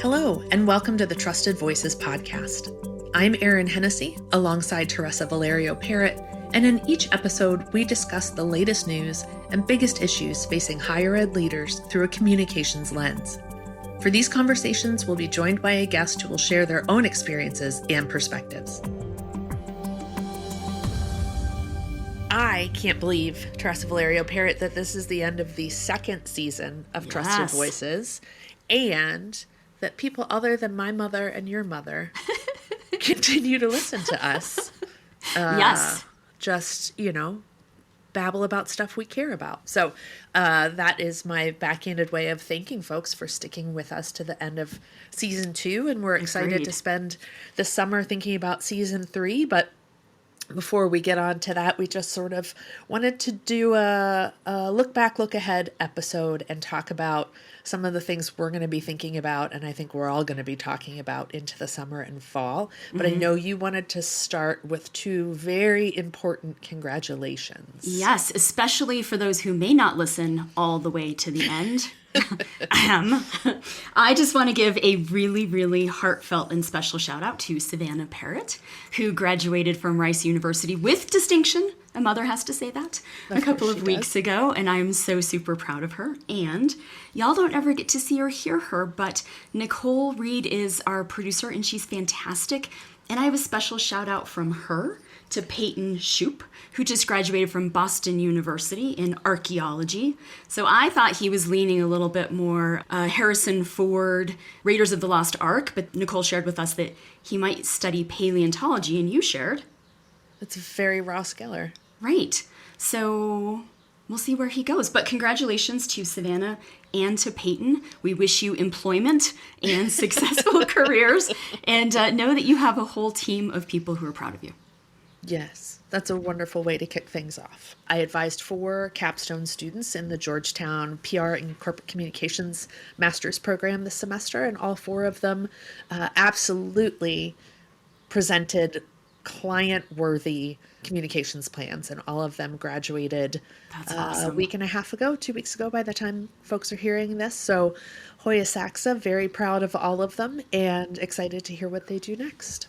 Hello, and welcome to the Trusted Voices podcast. I'm Erin Hennessy, alongside Teresa Valerio, Parrot, and in each episode, we discuss the latest news and biggest issues facing higher ed leaders through a communications lens. For these conversations, we'll be joined by a guest who will share their own experiences and perspectives. I can't believe, Teresa Valerio, Parrot, that this is the end of the second season of Trusted Voices, and that people other than my mother and your mother continue to listen to us. Yes. Just, babble about stuff we care about. So that is my backhanded way of thanking folks for sticking with us to the end of season 2. And we're excited to spend the summer thinking about season 3. But before we get on to that, we just sort of wanted to do a look back, look ahead episode and talk about some of the things we're going to be thinking about, and I think we're all going to be talking about into the summer and fall. But I know you wanted to start with 2 very important congratulations. Yes, especially for those who may not listen all the way to the end. I just want to give a really, really heartfelt and special shout out to Savannah Parrot, who graduated from Rice University with distinction. A mother has to say that a couple of weeks ago, and I'm so super proud of her. And y'all don't ever get to see or hear her, but Nicole Reed is our producer, and she's fantastic. And I have a special shout out from her to Peyton Shoup, who just graduated from Boston University in archaeology. So I thought he was leaning a little bit more Harrison Ford, Raiders of the Lost Ark, but Nicole shared with us that he might study paleontology, and you shared. It's very Ross Geller. Right. So we'll see where he goes. But congratulations to Savannah and to Peyton. We wish you employment and successful careers, and know that you have a whole team of people who are proud of you. Yes, that's a wonderful way to kick things off. I advised 4 capstone students in the Georgetown PR and Corporate Communications Master's Program this semester, and all 4 of them absolutely presented client-worthy communications plans, and all of them graduated awesome. a week and a half ago, 2 weeks ago by the time folks are hearing this. So Hoya Saxa, very proud of all of them and excited to hear what they do next.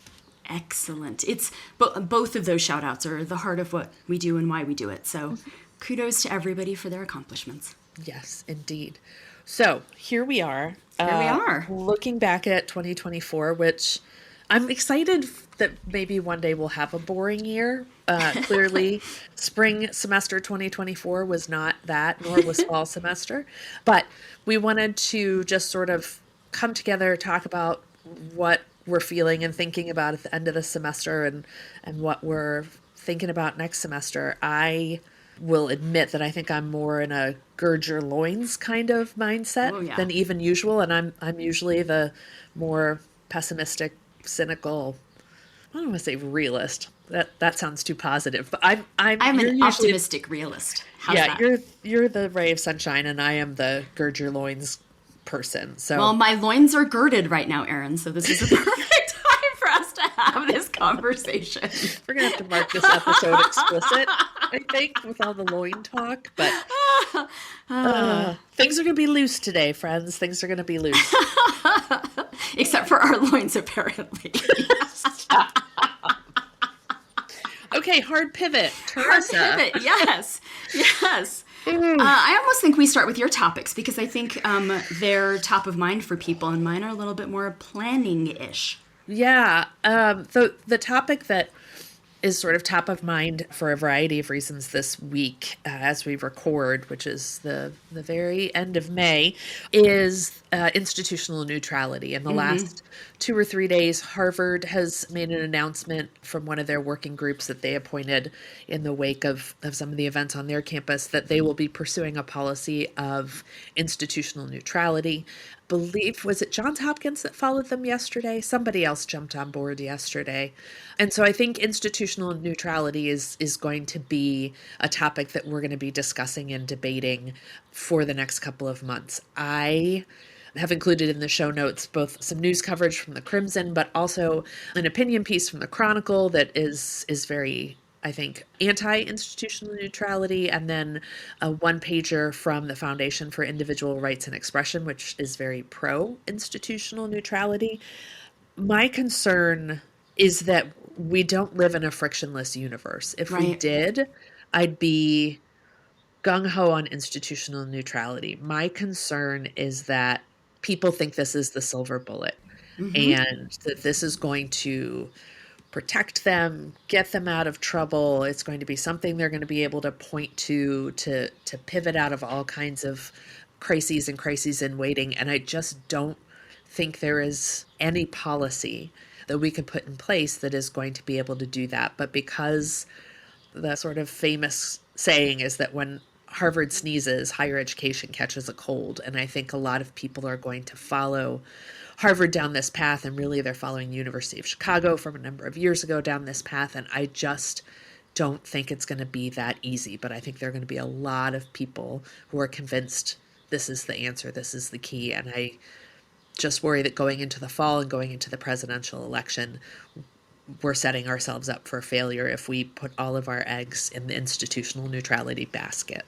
Excellent. It's both of those shout outs are the heart of what we do and why we do it. So kudos to everybody for their accomplishments. Yes, indeed. So here we are. Looking back at 2024, which I'm excited that maybe one day we'll have a boring year. Clearly, spring semester 2024 was not that, nor was fall semester. But we wanted to just sort of come together, talk about what we're feeling and thinking about at the end of the semester and what we're thinking about next semester. I will admit that I think I'm more in a gird your loins kind of mindset than even usual. And I'm usually the more pessimistic, cynical, I don't want to say realist. That sounds too positive, but I'm an optimistic realist. How's that? You're the ray of sunshine, and I am the gird your loins person. So, well, my loins are girded right now, Erin. So this is a perfect time for us to have this conversation. We're gonna have to mark this episode explicit, I think, with all the loin talk. But things are gonna be loose today, friends. Things are gonna be loose, except for our loins, apparently. Okay, hard pivot. Teresa. Hard pivot, yes. I almost think we start with your topics because I think they're top of mind for people, and mine are a little bit more planning-ish. Yeah. The topic that is sort of top of mind for a variety of reasons this week as we record, which is the very end of May, is institutional neutrality. In the last 2 or 3 days, Harvard has made an announcement from one of their working groups that they appointed in the wake of some of the events on their campus that they will be pursuing a policy of institutional neutrality. Was it Johns Hopkins that followed them yesterday? Somebody else jumped on board yesterday. And so I think institutional neutrality is going to be a topic that we're going to be discussing and debating for the next couple of months. I have included in the show notes both some news coverage from the Crimson, but also an opinion piece from the Chronicle that is very I think, anti-institutional neutrality, and then a one-pager from the Foundation for Individual Rights and Expression, which is very pro-institutional neutrality. My concern is that we don't live in a frictionless universe. If we Right. did, I'd be gung-ho on institutional neutrality. My concern is that people think this is the silver bullet and that this is going to protect them, get them out of trouble. It's going to be something they're going to be able to point to pivot out of all kinds of crises and crises in waiting. And I just don't think there is any policy that we could put in place that is going to be able to do that. But because the sort of famous saying is that when Harvard sneezes, higher education catches a cold. And I think a lot of people are going to follow Harvard down this path, and really they're following University of Chicago from a number of years ago down this path. And I just don't think it's going to be that easy. But I think there are going to be a lot of people who are convinced this is the answer, this is the key. And I just worry that going into the fall and going into the presidential election, we're setting ourselves up for failure if we put all of our eggs in the institutional neutrality basket.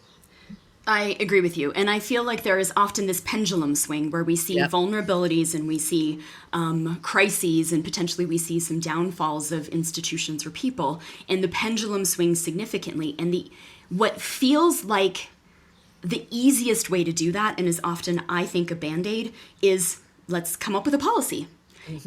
I agree with you. And I feel like there is often this pendulum swing where we see vulnerabilities and we see crises and potentially we see some downfalls of institutions or people. And the pendulum swings significantly. And what feels like the easiest way to do that, and is often, I think, a Band-Aid, is let's come up with a policy.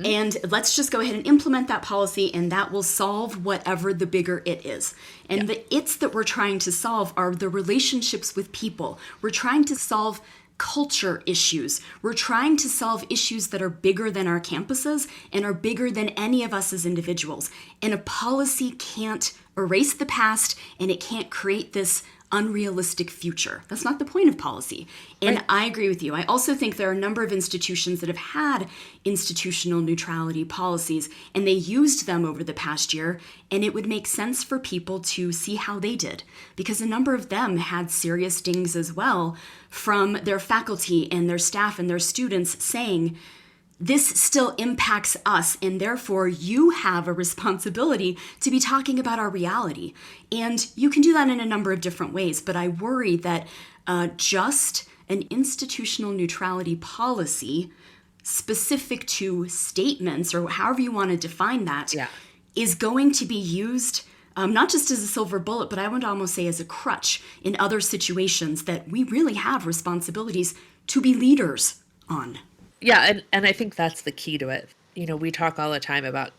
And let's just go ahead and implement that policy, and that will solve whatever the bigger it is. And the it's that we're trying to solve are the relationships with people. We're trying to solve culture issues. We're trying to solve issues that are bigger than our campuses and are bigger than any of us as individuals. And a policy can't erase the past, and it can't create this unrealistic future. That's not the point of policy. And right. I agree with you. I also think there are a number of institutions that have had institutional neutrality policies, and they used them over the past year, and it would make sense for people to see how they did, because a number of them had serious dings as well from their faculty and their staff and their students saying, this still impacts us, and therefore you have a responsibility to be talking about our reality. And you can do that in a number of different ways, but I worry that just an institutional neutrality policy specific to statements, or however you want to define that, is going to be used not just as a silver bullet, but I would almost say as a crutch in other situations that we really have responsibilities to be leaders on. Yeah, and I think that's the key to it. You know, we talk all the time about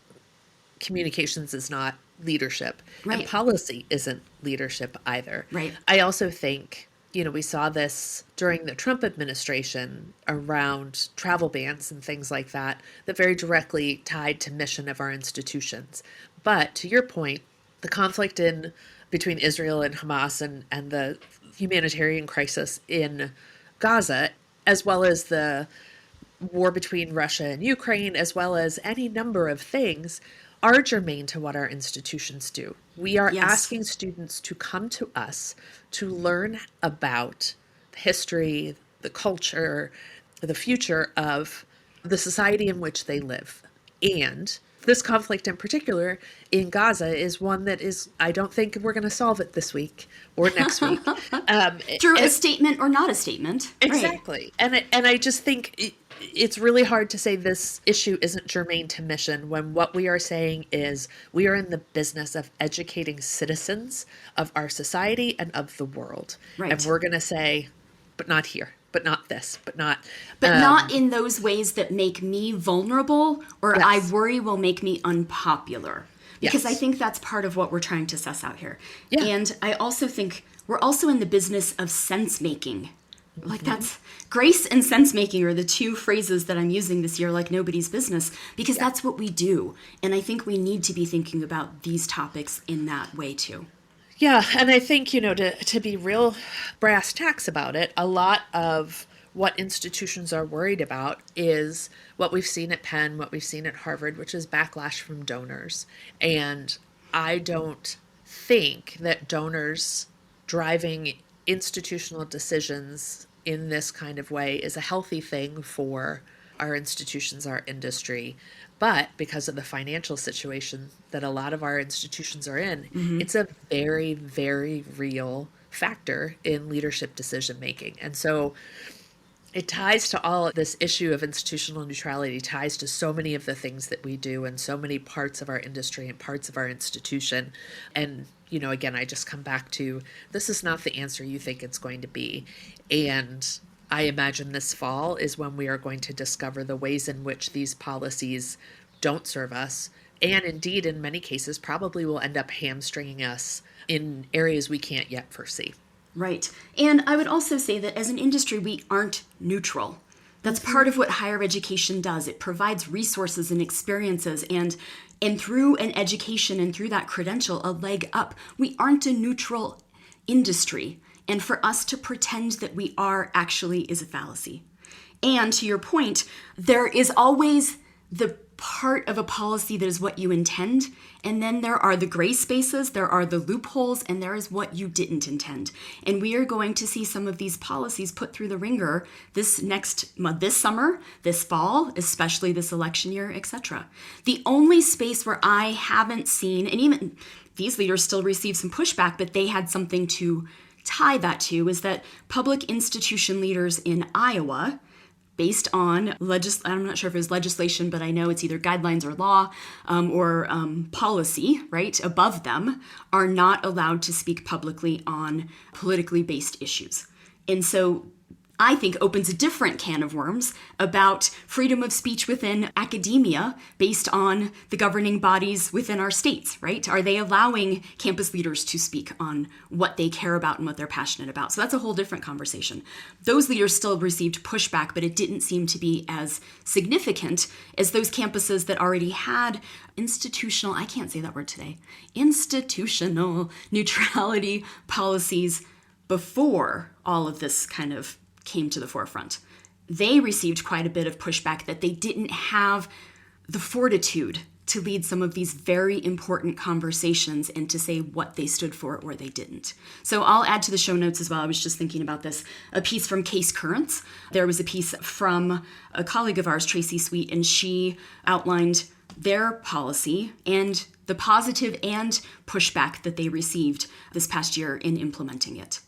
communications is not leadership. Right. And policy isn't leadership either. Right. I also think, you know, we saw this during the Trump administration around travel bans and things like that very directly tied to mission of our institutions. But to your point, the conflict between Israel and Hamas and the humanitarian crisis in Gaza, as well as the war between Russia and Ukraine, as well as any number of things, are germane to what our institutions do. We are asking students to come to us to learn about the history, the culture, the future of the society in which they live. And this conflict in particular in Gaza is one that is, I don't think we're going to solve it this week or next week. Through a statement or not a statement. Exactly. Right. And I just think it's really hard to say this issue isn't germane to mission when what we are saying is we are in the business of educating citizens of our society and of the world. Right. And we're going to say, but not here, but not this, but not. But not in those ways that make me vulnerable or I worry will make me unpopular. Because I think that's part of what we're trying to suss out here. Yeah. And I also think we're also in the business of sense making. Like that's grace and sense making are the two phrases that I'm using this year like nobody's business, because that's what we do. And I think we need to be thinking about these topics in that way too. Yeah, and I think, you know, to be real brass tacks about it, a lot of what institutions are worried about is what we've seen at Penn, what we've seen at Harvard, which is backlash from donors. And I don't think that donors driving institutional decisions in this kind of way is a healthy thing for our institutions, our industry, but because of the financial situation that a lot of our institutions are in, it's a very, very real factor in leadership decision making. And so it ties to all this issue of institutional neutrality, ties to so many of the things that we do and so many parts of our industry and parts of our institution. And, again, I just come back to, this is not the answer you think it's going to be. And I imagine this fall is when we are going to discover the ways in which these policies don't serve us, and indeed, in many cases, probably will end up hamstringing us in areas we can't yet foresee. Right. And I would also say that as an industry, we aren't neutral. That's part of what higher education does. It provides resources and experiences and through an education and through that credential, a leg up. We aren't a neutral industry. And for us to pretend that we are actually is a fallacy. And to your point, there is always the part of a policy that is what you intend, and then there are the gray spaces, there are the loopholes, and there is what you didn't intend. And we are going to see some of these policies put through the ringer this summer, this fall, especially this election year, etc. The only space where I haven't seen, and even these leaders still receive some pushback, but they had something to tie that to, is that public institution leaders in Iowa, based on, I'm not sure if it was legislation, but I know it's either guidelines or law or policy, right, above them, are not allowed to speak publicly on politically based issues. And so I think opens a different can of worms about freedom of speech within academia based on the governing bodies within our states, right? Are they allowing campus leaders to speak on what they care about and what they're passionate about? So that's a whole different conversation. Those leaders still received pushback, but it didn't seem to be as significant as those campuses that already had institutional neutrality policies before all of this kind of came to the forefront. They received quite a bit of pushback that they didn't have the fortitude to lead some of these very important conversations and to say what they stood for or they didn't. So I'll add to the show notes as well. I was just thinking about this. A piece from Case Currents. There was a piece from a colleague of ours, Tracy Sweet, and she outlined their policy and the positive and pushback that they received this past year in implementing it.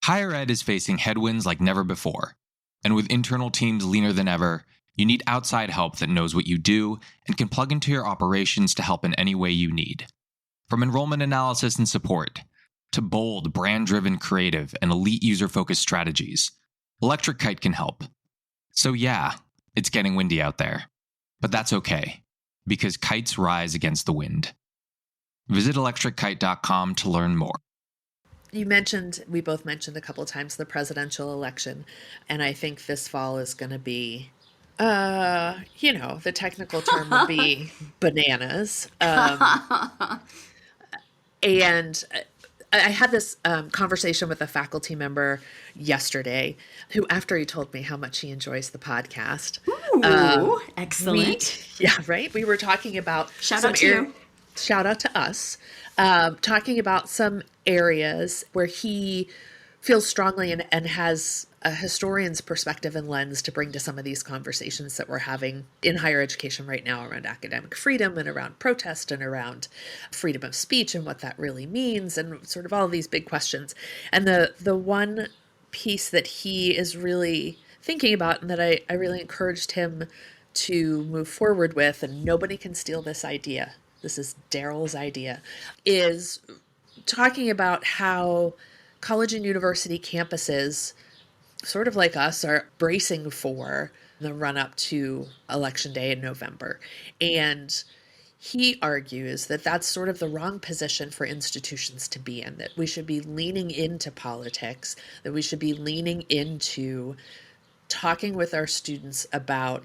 Higher ed is facing headwinds like never before. And with internal teams leaner than ever, you need outside help that knows what you do and can plug into your operations to help in any way you need. From enrollment analysis and support, to bold, brand-driven creative and elite user-focused strategies, Electric Kite can help. So yeah, it's getting windy out there. But that's okay, because kites rise against the wind. Visit electrickite.com to learn more. We both mentioned a couple of times the presidential election, and I think this fall is going to be, the technical term would be bananas. And I had this conversation with a faculty member yesterday who, after he told me how much he enjoys the podcast. Ooh, excellent. We were talking about Shout out to us, talking about some areas where he feels strongly and has a historian's perspective and lens to bring to some of these conversations that we're having in higher education right now around academic freedom and around protest and around freedom of speech and what that really means and sort of all of these big questions. And the one piece that he is really thinking about and that I really encouraged him to move forward with, and nobody can steal this idea, this is Daryl's idea, is talking about how college and university campuses, sort of like us, are bracing for the run-up to Election Day in November. And he argues that that's sort of the wrong position for institutions to be in, that we should be leaning into politics, that we should be leaning into talking with our students about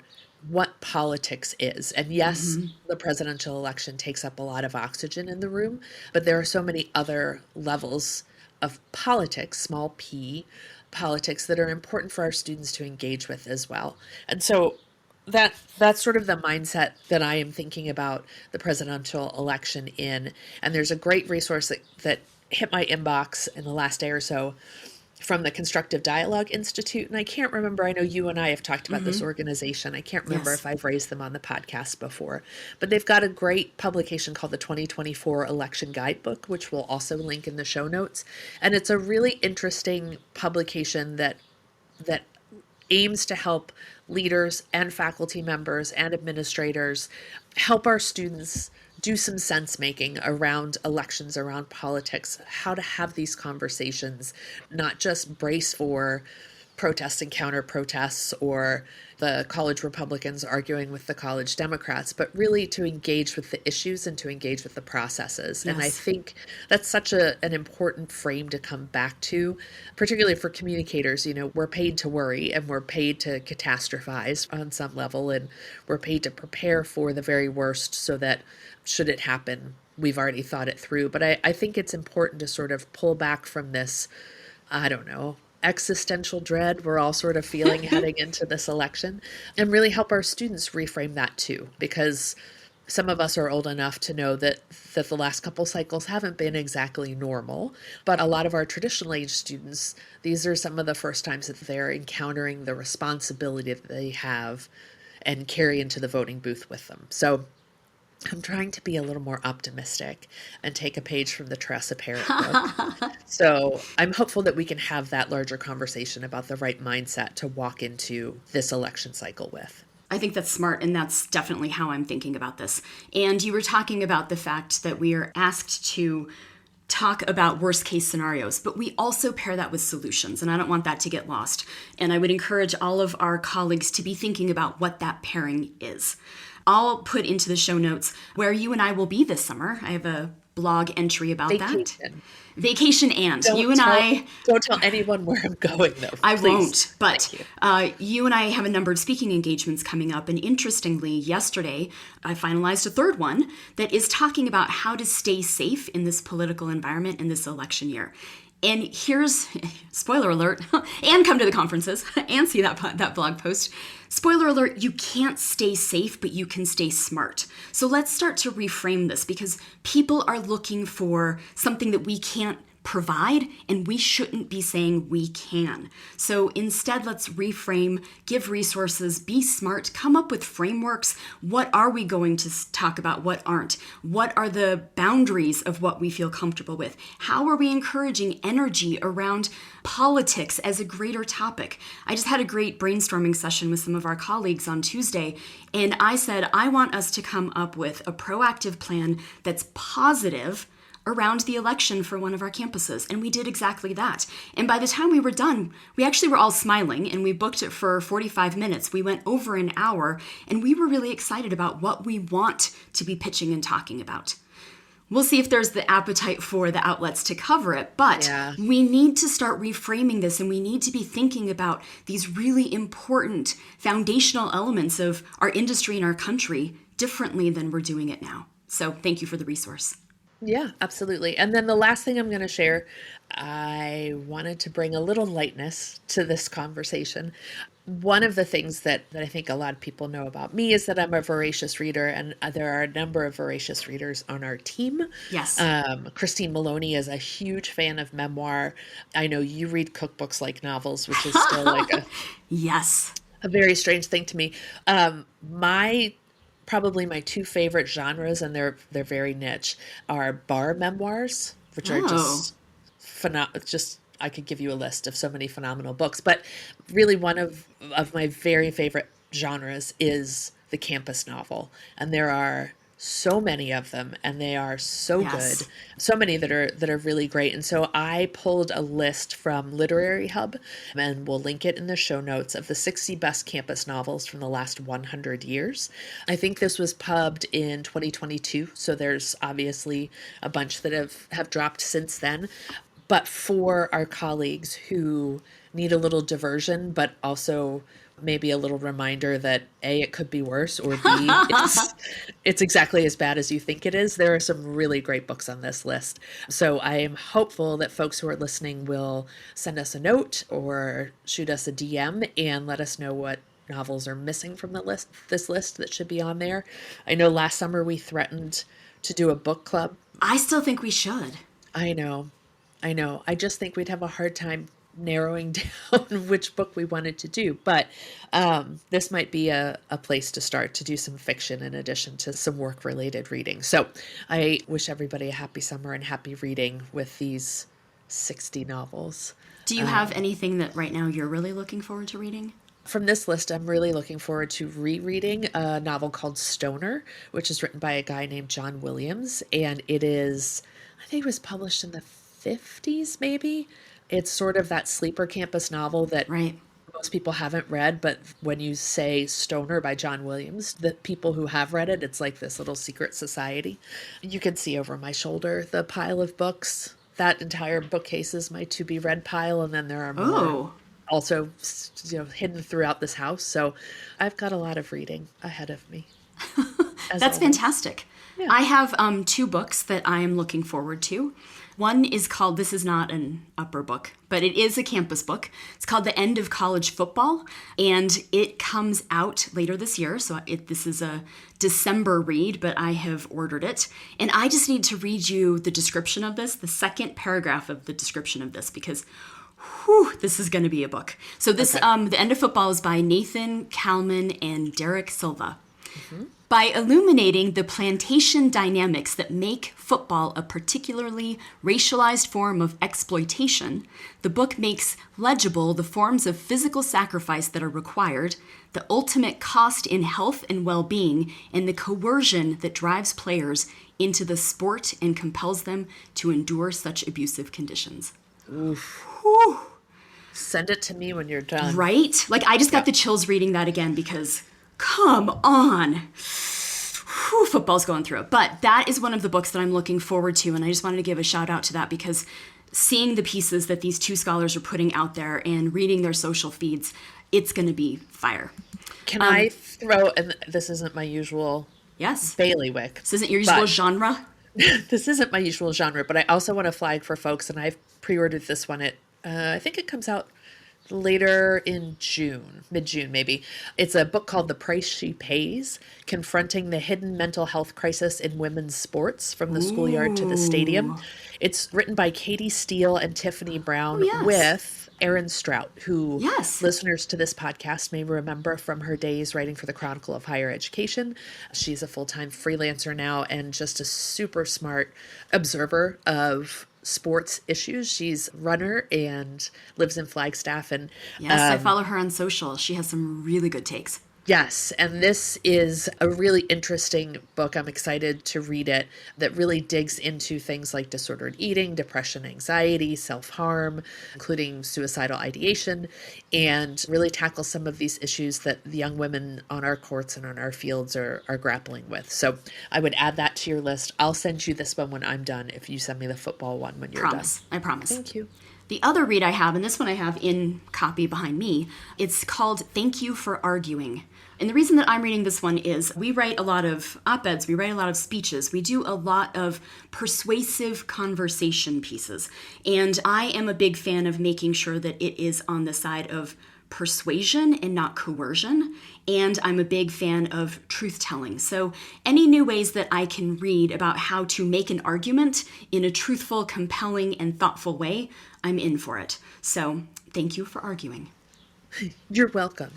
what politics is. And yes, the presidential election takes up a lot of oxygen in the room, but there are so many other levels of politics, small p, politics, that are important for our students to engage with as well. And so that's sort of the mindset that I am thinking about the presidential election in. And there's a great resource that hit my inbox in the last day or so from the Constructive Dialogue Institute. And I can't remember, I know you and I have talked about this organization. I can't remember Yes. if I've raised them on the podcast before, but they've got a great publication called the 2024 Election Guidebook, which we'll also link in the show notes. And it's a really interesting publication that aims to help leaders and faculty members and administrators help our students do some sense making around elections, around politics, how to have these conversations, not just brace for protests and counter protests or the college Republicans arguing with the college Democrats, but really to engage with the issues and to engage with the processes. Yes. And I think that's such an important frame to come back to, particularly for communicators. You know, we're paid to worry and we're paid to catastrophize on some level, and we're paid to prepare for the very worst so that should it happen, we've already thought it through. But I think it's important to sort of pull back from this, I don't know, existential dread we're all sort of feeling heading into this election, and really help our students reframe that too, because some of us are old enough to know that the last couple cycles haven't been exactly normal, but a lot of our traditional age students, these are some of the first times that they're encountering the responsibility that they have and carry into the voting booth with them. So I'm trying to be a little more optimistic and take a page from the Teresa Parrot book. So I'm hopeful that we can have that larger conversation about the right mindset to walk into this election cycle with. I think that's smart, and that's definitely how I'm thinking about this. And you were talking about the fact that we are asked to talk about worst case scenarios, but we also pair that with solutions, and I don't want that to get lost. And I would encourage all of our colleagues to be thinking about what that pairing is. I'll put into the show notes where you and I will be this summer. I have a blog entry about that. Vacation and Don't tell anyone where I'm going, though. I won't, but you and I have a number of speaking engagements coming up. And interestingly, yesterday, I finalized a third one that is talking about how to stay safe in this political environment in this election year. And here's, spoiler alert, and come to the conferences and see that blog post. Spoiler alert, you can't stay safe, but you can stay smart. So let's start to reframe this, because people are looking for something that we can't provide, and we shouldn't be saying we can. So instead, let's reframe, give resources, be smart, come up with frameworks. What are we going to talk about? What aren't? What are the boundaries of what we feel comfortable with? How are we encouraging energy around politics as a greater topic? I just had a great brainstorming session with some of our colleagues on Tuesday, and I said, I want us to come up with a proactive plan that's positive around the election for one of our campuses. And we did exactly that. And by the time we were done, we actually were all smiling, and we booked it for 45 minutes. We went over an hour, and we were really excited about what we want to be pitching and talking about. We'll see if there's the appetite for the outlets to cover it, but we need to start reframing this, and we need to be thinking about these really important foundational elements of our industry and our country differently than we're doing it now. So thank you for the resource. Yeah, absolutely. And then the last thing I'm going to share, I wanted to bring a little lightness to this conversation. One of the things that I think a lot of people know about me is that I'm a voracious reader, and there are a number of voracious readers on our team. Yes. Christine Maloney is a huge fan of memoir. I know you read cookbooks like novels, which is still like a very strange thing to me. Probably my two favorite genres, and they're very niche, are bar memoirs, which are just I could give you a list of so many phenomenal books, but really one of my very favorite genres is the campus novel, and there are so many of them, and they are so good. So many that are really great. And so I pulled a list from Literary Hub, and we'll link it in the show notes, of the 60 best campus novels from the last 100 years. I think this was pubbed in 2022, so there's obviously a bunch that have dropped since then. But for our colleagues who need a little diversion, but also maybe a little reminder that A, it could be worse, or B, it's exactly as bad as you think it is, there are some really great books on this list. So I am hopeful that folks who are listening will send us a note or shoot us a DM and let us know what novels are missing from this list that should be on there. I know last summer we threatened to do a book club. I still think we should. I know. I just think we'd have a hard time narrowing down which book we wanted to do. But this might be a place to start to do some fiction in addition to some work-related reading. So I wish everybody a happy summer and happy reading with these 60 novels. Do you have anything that right now you're really looking forward to reading? From this list, I'm really looking forward to rereading a novel called Stoner, which is written by a guy named John Williams. And it is, I think it was published in the 50s, maybe. It's sort of that sleeper campus novel that most people haven't read. But when you say Stoner by John Williams, the people who have read it, it's like this little secret society. You can see over my shoulder the pile of books. That entire bookcase is my to-be-read pile. And then there are more. Also, hidden throughout this house. So I've got a lot of reading ahead of me. That's fantastic. Yeah. I have 2 books that I am looking forward to. One is called, this is not an upper book, but it is a campus book. It's called The End of College Football, and it comes out later this year. So this is a December read, but I have ordered it. And I just need to read you the description of this, the second paragraph of the description of this, because this is going to be a book. So this, The End of Football is by Nathan Kalman and Derek Silva. Mm-hmm. By illuminating the plantation dynamics that make football a particularly racialized form of exploitation, the book makes legible the forms of physical sacrifice that are required, the ultimate cost in health and well-being, and the coercion that drives players into the sport and compels them to endure such abusive conditions. Oof. Send it to me when you're done. Right? Like, I just got the chills reading that again because, come on. Football's going through it. But that is one of the books that I'm looking forward to, and I just wanted to give a shout out to that because seeing the pieces that these 2 scholars are putting out there and reading their social feeds, it's going to be fire. Can I throw, and this isn't my usual bailiwick. This isn't your usual genre? This isn't my usual genre, but I also want to flag for folks, and I've pre-ordered this one at, I think it comes out later in June, mid-June maybe. It's a book called The Price She Pays, Confronting the Hidden Mental Health Crisis in Women's Sports from the Schoolyard to the Stadium. It's written by Katie Steele and Tiffany Brown with Erin Strout, who listeners to this podcast may remember from her days writing for the Chronicle of Higher Education. She's a full-time freelancer now and just a super smart observer of sports issues. She's a runner and lives in Flagstaff. And I follow her on social. She has some really good takes. Yes, and this is a really interesting book. I'm excited to read it, that really digs into things like disordered eating, depression, anxiety, self-harm, including suicidal ideation, and really tackles some of these issues that the young women on our courts and on our fields are grappling with. So I would add that to your list. I'll send you this one when I'm done if you send me the football one when you're done. I promise. Thank you. The other read I have, and this one I have in copy behind me, it's called Thank You for Arguing. And the reason that I'm reading this one is we write a lot of op-eds, we write a lot of speeches, we do a lot of persuasive conversation pieces. And I am a big fan of making sure that it is on the side of persuasion and not coercion. And I'm a big fan of truth-telling. So any new ways that I can read about how to make an argument in a truthful, compelling, and thoughtful way, I'm in for it. So thank you for arguing. You're welcome.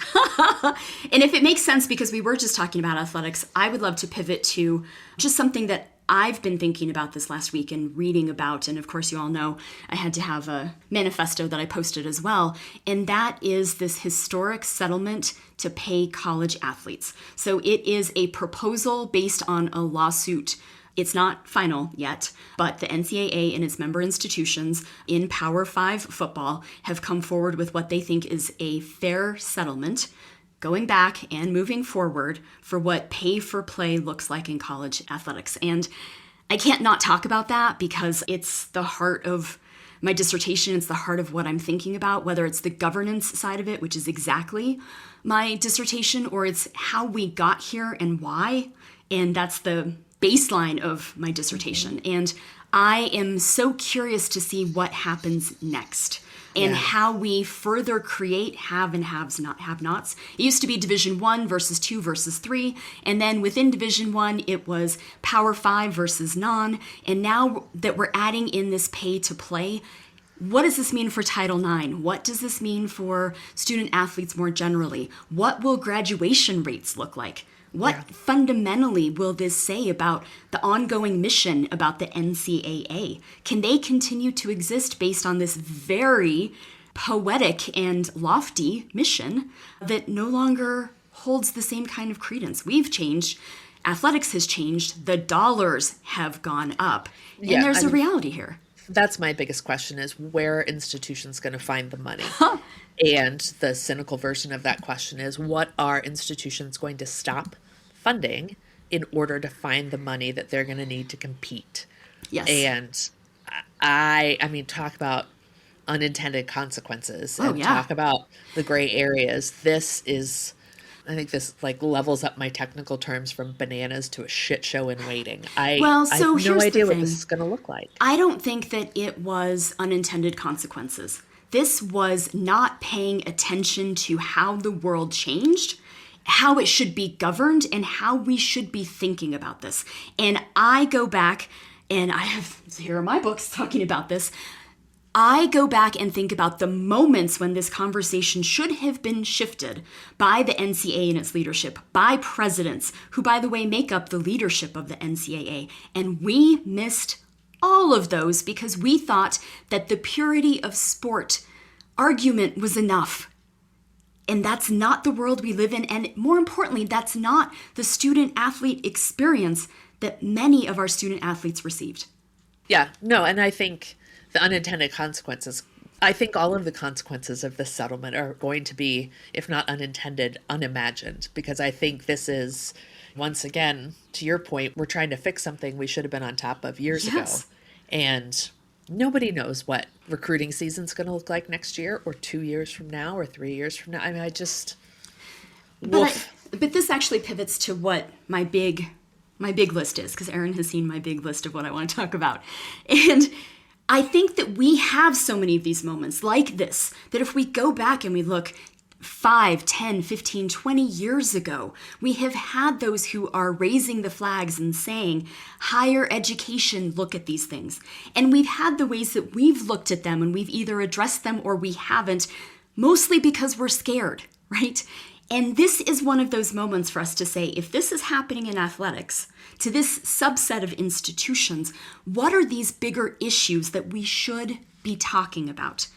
And if it makes sense, because we were just talking about athletics, I would love to pivot to just something that I've been thinking about this last week and reading about. And of course, you all know I had to have a manifesto that I posted as well. And that is this historic settlement to pay college athletes. So it is a proposal based on a lawsuit. It's not final yet, but the NCAA and its member institutions in Power 5 football have come forward with what they think is a fair settlement, going back and moving forward for what pay for play looks like in college athletics. And I can't not talk about that because it's the heart of my dissertation. It's the heart of what I'm thinking about, whether it's the governance side of it, which is exactly my dissertation, or it's how we got here and why. And that's the baseline of my dissertation. And I am so curious to see what happens next and how we further create have and have-nots. It used to be Division 1 versus 2 versus 3. And then within Division 1, it was Power 5 versus non. And now that we're adding in this pay to play, What does this mean for Title IX? What does this mean for student athletes more generally? What will graduation rates look like? What fundamentally will this say about the ongoing mission about the NCAA? Can they continue to exist based on this very poetic and lofty mission that no longer holds the same kind of credence? We've changed. Athletics has changed. The dollars have gone up. And there's a reality here. That's my biggest question, is where are institutions going to find the money? And the cynical version of that question is, what are institutions going to stop funding in order to find the money that they're going to need to compete? Yes. And I mean, talk about unintended consequences and yeah. talk about the gray areas. I think this like levels up my technical terms from bananas to a shit show in waiting. I have no idea what this is going to look like. I don't think that it was unintended consequences. This was not paying attention to how the world changed, how it should be governed, and how we should be thinking about this. And I go back, and here are my books talking about this. I go back and think about the moments when this conversation should have been shifted by the NCAA and its leadership, by presidents, who, by the way, make up the leadership of the NCAA. And we missed all of those because we thought that the purity of sport argument was enough. And that's not the world we live in. And more importantly, that's not the student athlete experience that many of our student athletes received. Yeah, no, and I think the unintended consequences, I think all of the consequences of this settlement are going to be, if not unintended, unimagined, because I think this is, once again, to your point, we're trying to fix something we should have been on top of years ago. And nobody knows what recruiting season's going to look like next year or 2 years from now or 3 years from now. I mean, But this actually pivots to what my big list is, because Erin has seen my big list of what I want to talk about. And I think that we have so many of these moments like this, that if we go back and we look 5, 10, 15, 20 years ago, we have had those who are raising the flags and saying, higher education, look at these things. And we've had the ways that we've looked at them and we've either addressed them or we haven't, mostly because we're scared, right? And this is one of those moments for us to say, if this is happening in athletics, to this subset of institutions, what are these bigger issues that we should be talking about?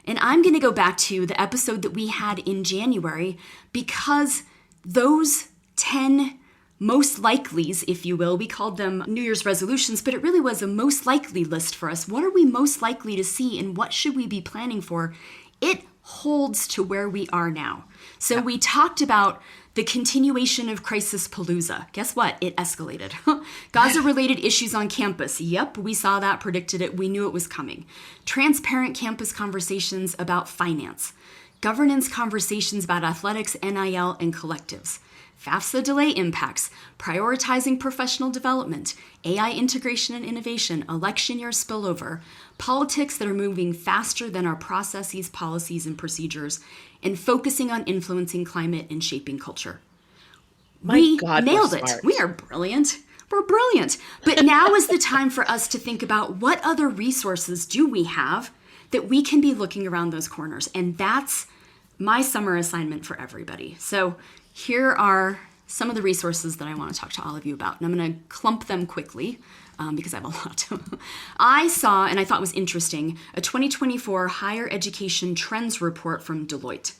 And I'm going to go back to the episode that we had in January, because those 10 most likelies, if you will, we called them New Year's resolutions, but it really was a most likely list for us. What are we most likely to see and what should we be planning for? It holds to where we are now. So we talked about the continuation of Crisis Palooza. Guess what? It escalated. Gaza-related issues on campus. Yep, we saw that, predicted it. We knew it was coming. Transparent campus conversations about finance. Governance conversations about athletics, NIL, and collectives. FAFSA delay impacts, prioritizing professional development, AI integration and innovation, election year spillover, politics that are moving faster than our processes, policies, and procedures, and focusing on influencing climate and shaping culture. We nailed it. We are brilliant. We're brilliant. But now is the time for us to think about what other resources do we have that we can be looking around those corners. And that's my summer assignment for everybody. So here are some of the resources that I want to talk to all of you about. And I'm going to clump them quickly because I have a lot. I saw, and I thought was interesting, a 2024 Higher Education Trends Report from Deloitte.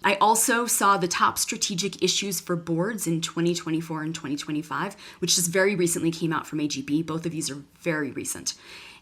I also saw the top strategic issues for boards in 2024 and 2025, which just very recently came out from AGB. Both of these are very recent.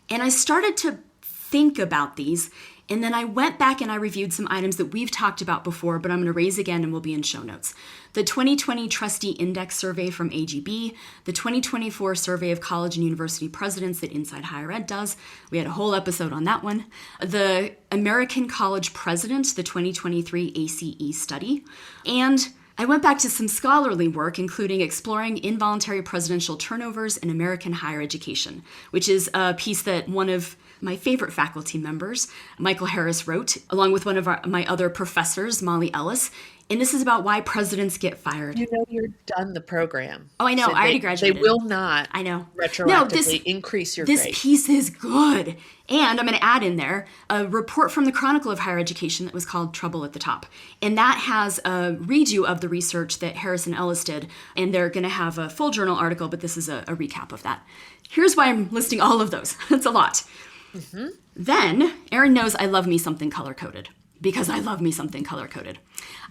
And I started to think about these, and then I went back and I reviewed some items that we've talked about before, but I'm going to raise again and will be in show notes. The 2020 Trustee Index Survey from AGB, the 2024 Survey of College and University Presidents that Inside Higher Ed does. We had a whole episode on that one. The American College President, the 2023 ACE study. And I went back to some scholarly work, including Exploring Involuntary Presidential Turnovers in American Higher Education, which is a piece that one of my favorite faculty members, Michael Harris, wrote, along with one of my other professors, Molly Ellis. And this is about why presidents get fired. You know you're done the program. Oh, I know. So I already graduated. They will not I know. retroactively increase your grade. This piece is good. And I'm going to add in there a report from the Chronicle of Higher Education that was called Trouble at the Top. And that has a redo of the research that Harris and Ellis did. And they're going to have a full journal article, but this is a recap of that. Here's why I'm listing all of those. That's a lot. Mm-hmm. Then, Erin knows I love me something color-coded. Because I love me something color-coded.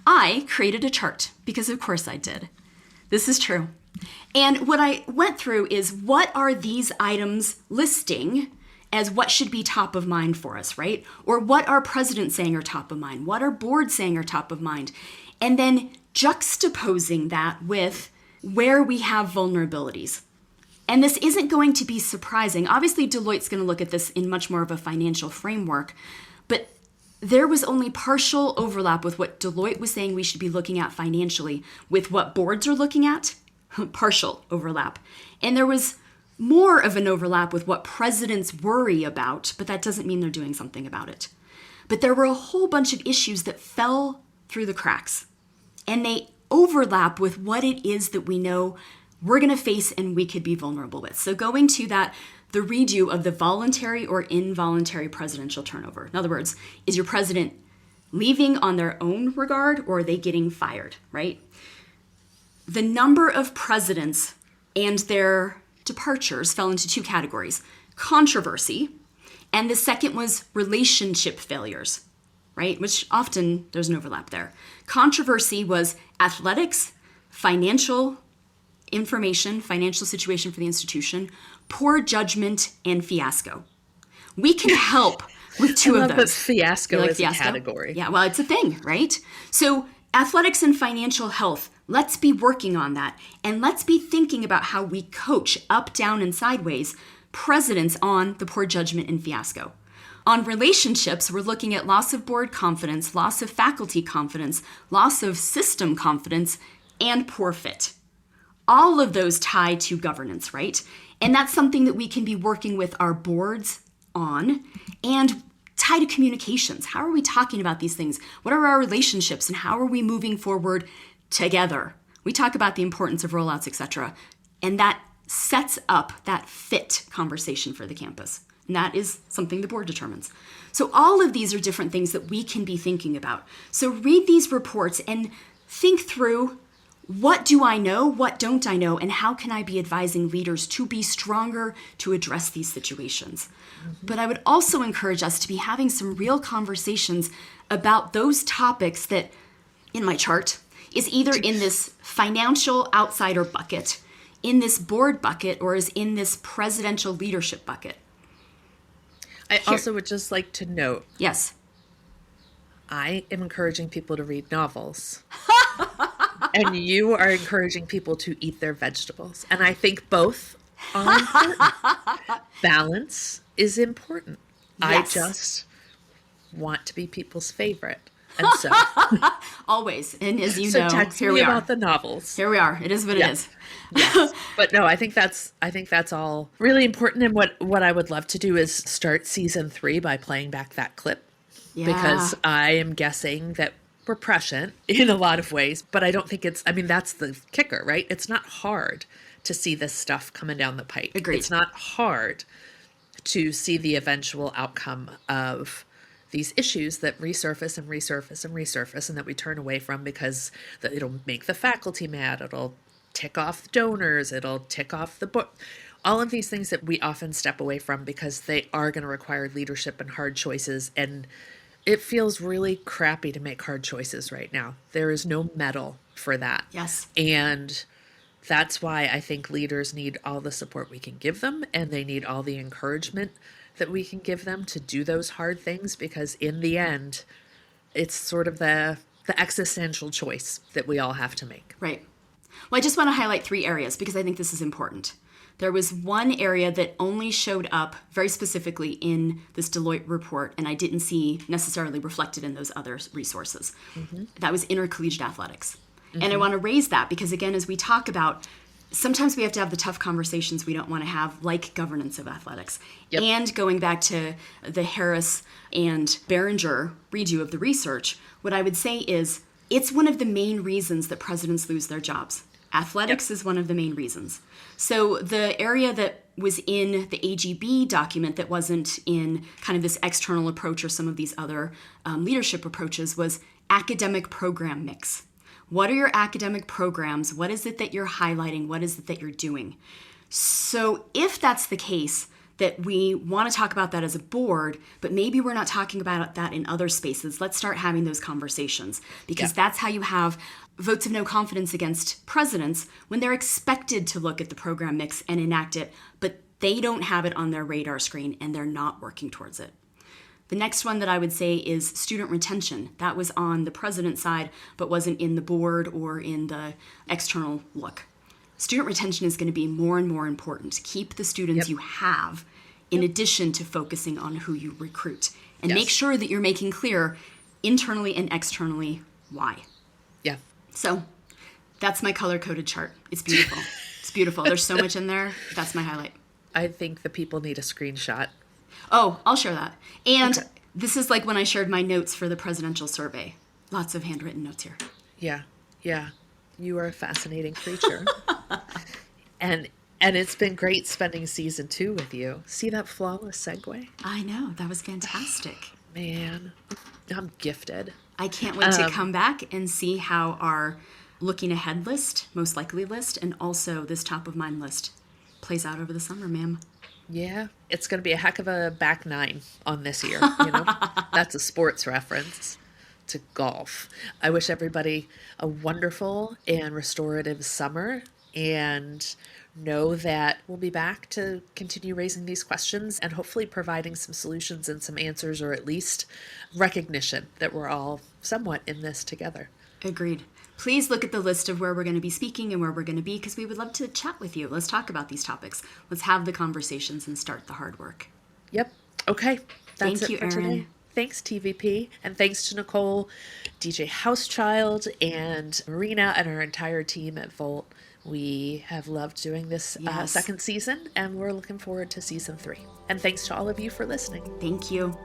I created a chart, because of course I did. This is true. And what I went through is, what are these items listing as what should be top of mind for us, right? Or what are presidents saying are top of mind? What are boards saying are top of mind? And then juxtaposing that with where we have vulnerabilities. And this isn't going to be surprising. Obviously, Deloitte's going to look at this in much more of a financial framework, but there was only partial overlap with what Deloitte was saying we should be looking at financially with what boards are looking at. Partial overlap. And there was more of an overlap with what presidents worry about, but that doesn't mean they're doing something about it. But there were a whole bunch of issues that fell through the cracks. And they overlap with what it is that we know we're going to face and we could be vulnerable with. So going to that, the redo of the voluntary or involuntary presidential turnover. In other words, is your president leaving on their own regard, or are they getting fired, right? The number of presidents and their departures fell into two categories: controversy, and the second was relationship failures, right? Which often there's an overlap there. Controversy was athletics, financial information, financial situation for the institution, poor judgment, and fiasco. We can help with two of those. Fiasco is a category. Yeah, well, it's a thing, right? So athletics and financial health, let's be working on that. And let's be thinking about how we coach up, down, and sideways presidents on the poor judgment and fiasco. On relationships, we're looking at loss of board confidence, loss of faculty confidence, loss of system confidence, and poor fit. All of those tie to governance, right? And that's something that we can be working with our boards on, and tie to communications. How are we talking about these things? What are our relationships, and how are we moving forward together? We talk about the importance of rollouts, etc. And that sets up that fit conversation for the campus. And that is something the board determines. So all of these are different things that we can be thinking about. So read these reports and think through, what do I know? What don't I know? And how can I be advising leaders to be stronger to address these situations? Mm-hmm. But I would also encourage us to be having some real conversations about those topics that, in my chart, is either in this financial outsider bucket, in this board bucket, or is in this presidential leadership bucket. I also would just like to note. Yes. I am encouraging people to read novels. And you are encouraging people to eat their vegetables. And I think both are important. Balance is important. Yes. I just want to be people's favorite. And so always. And as you know, text here me we are. About the novels. Here we are. It is what it is. Yes. But no, I think that's all really important. And what I would love to do is start season 3 by playing back that clip. Yeah. Because I am guessing that we're prescient in a lot of ways, but I don't think that's the kicker, right? It's not hard to see this stuff coming down the pike. Agreed. It's not hard to see the eventual outcome of these issues that resurface and resurface and resurface, and that we turn away from because it'll make the faculty mad, it'll tick off donors, it'll tick off the book. All of these things that we often step away from because they are going to require leadership and hard choices, and it feels really crappy to make hard choices right now. There is no medal for that. Yes. And that's why I think leaders need all the support we can give them, and they need all the encouragement that we can give them to do those hard things, because in the end, it's sort of the existential choice that we all have to make. Right. Well, I just want to highlight 3 areas because I think this is important. There was one area that only showed up very specifically in this Deloitte report, and I didn't see necessarily reflected in those other resources. Mm-hmm. That was intercollegiate athletics. Mm-hmm. And I want to raise that because, again, as we talk about sometimes we have to have the tough conversations we don't want to have, like governance of athletics. Yep. And going back to the Harris and Behringer redo of the research, what I would say is it's one of the main reasons that presidents lose their jobs. Athletics is one of the main reasons. So the area that was in the AGB document that wasn't in kind of this external approach or some of these other leadership approaches was academic program mix. What are your academic programs? What is it that you're highlighting? What is it that you're doing? So if that's the case, that we want to talk about that as a board, but maybe we're not talking about that in other spaces, let's start having those conversations, because that's how you have votes of no confidence against presidents when they're expected to look at the program mix and enact it, but they don't have it on their radar screen and they're not working towards it. The next one that I would say is student retention. That was on the president's side, but wasn't in the board or in the external look. Student retention is going to be more and more important. Keep the students you have in addition to focusing on who you recruit. And make sure that you're making clear internally and externally why. Yeah. So that's my color-coded chart. It's beautiful. It's beautiful. There's so much in there. That's my highlight. I think the people need a screenshot. Oh, I'll share that. And this is like when I shared my notes for the presidential survey. Lots of handwritten notes here. Yeah. Yeah. You are a fascinating creature. and it's been great spending season 2 with you. See that flawless segue? I know. That was fantastic. Man, I'm gifted. I can't wait to come back and see how our looking ahead list, most likely list, and also this top of mind list plays out over the summer, ma'am. Yeah, it's going to be a heck of a back nine on this year. You know, that's a sports reference to golf. I wish everybody a wonderful and restorative summer, and know that we'll be back to continue raising these questions and hopefully providing some solutions and some answers, or at least recognition that we're all somewhat in this together. Agreed. Please look at the list of where we're going to be speaking and where we're going to be, because we would love to chat with you. Let's talk about these topics. Let's have the conversations and start the hard work. Yep. Okay. That's Thank you, it for Erin. today. Thanks, TVP. And thanks to Nicole, DJ Housechild, and Marina, and our entire team at Volt. We have loved doing this second season, and we're looking forward to season 3. And thanks to all of you for listening. Thank you.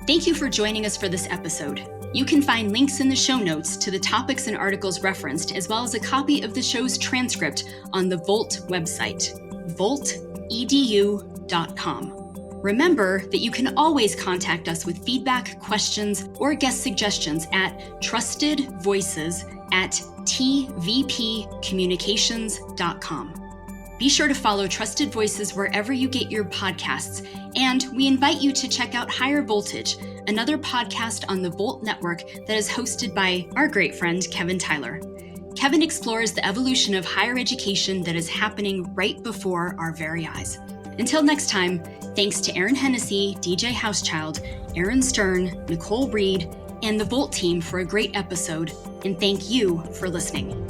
Thank you for joining us for this episode. You can find links in the show notes to the topics and articles referenced, as well as a copy of the show's transcript on the Volt website, voltedu.com. Remember that you can always contact us with feedback, questions, or guest suggestions at trustedvoices@tvpcommunications.com. Be sure to follow Trusted Voices wherever you get your podcasts, and we invite you to check out Higher Voltage, another podcast on the Volt Network that is hosted by our great friend Kevin Tyler. Kevin explores the evolution of higher education that is happening right before our very eyes. Until next time, thanks to Erin Hennessy, DJ Housechild, Aaron Stern, Nicole Reed, and the Volt team for a great episode, and thank you for listening.